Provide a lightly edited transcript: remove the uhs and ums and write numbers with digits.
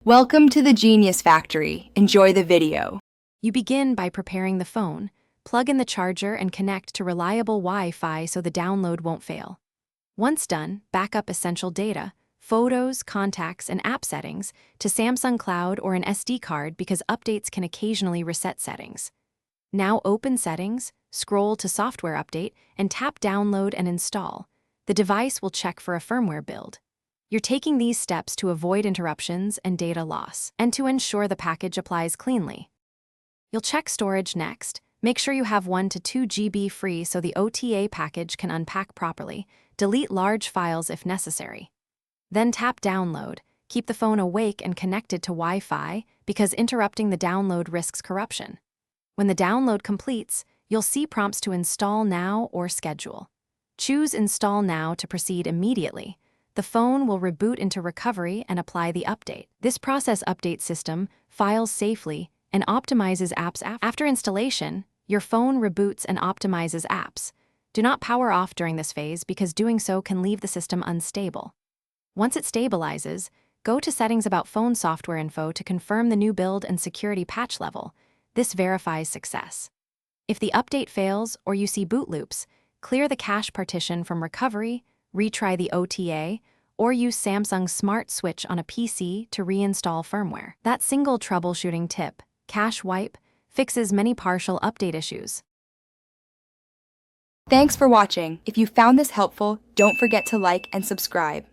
Welcome to the Genius Factory. Enjoy the video. You begin by preparing the phone, plug in the charger and connect to reliable Wi-Fi so the download won't fail. Once done, back up essential data, photos, contacts, and app settings to Samsung Cloud or an SD card because updates can occasionally reset settings. Now open Settings, scroll to Software Update, and tap Download and Install. The device will check for a firmware build. You're taking these steps to avoid interruptions and data loss, and to ensure the package applies cleanly. You'll check storage next. Make sure you have 1 to 2 GB free so the OTA package can unpack properly. Delete large files if necessary. Then tap Download. Keep the phone awake and connected to Wi-Fi because interrupting the download risks corruption. When the download completes, you'll see prompts to install now or schedule. Choose Install Now to proceed immediately. The phone will reboot into recovery and apply the update. This process updates system, files safely, and optimizes apps after installation. Your phone reboots and optimizes apps. Do not power off during this phase because doing so can leave the system unstable. Once it stabilizes, go to Settings about Phone Software Info to confirm the new build and security patch level. This verifies success. If the update fails or you see boot loops, clear the cache partition from recovery, retry the OTA, or use Samsung's Smart Switch on a PC to reinstall firmware. That single troubleshooting tip, cache wipe, fixes many partial update issues. Thanks for watching. If you found this helpful, don't forget to like and subscribe.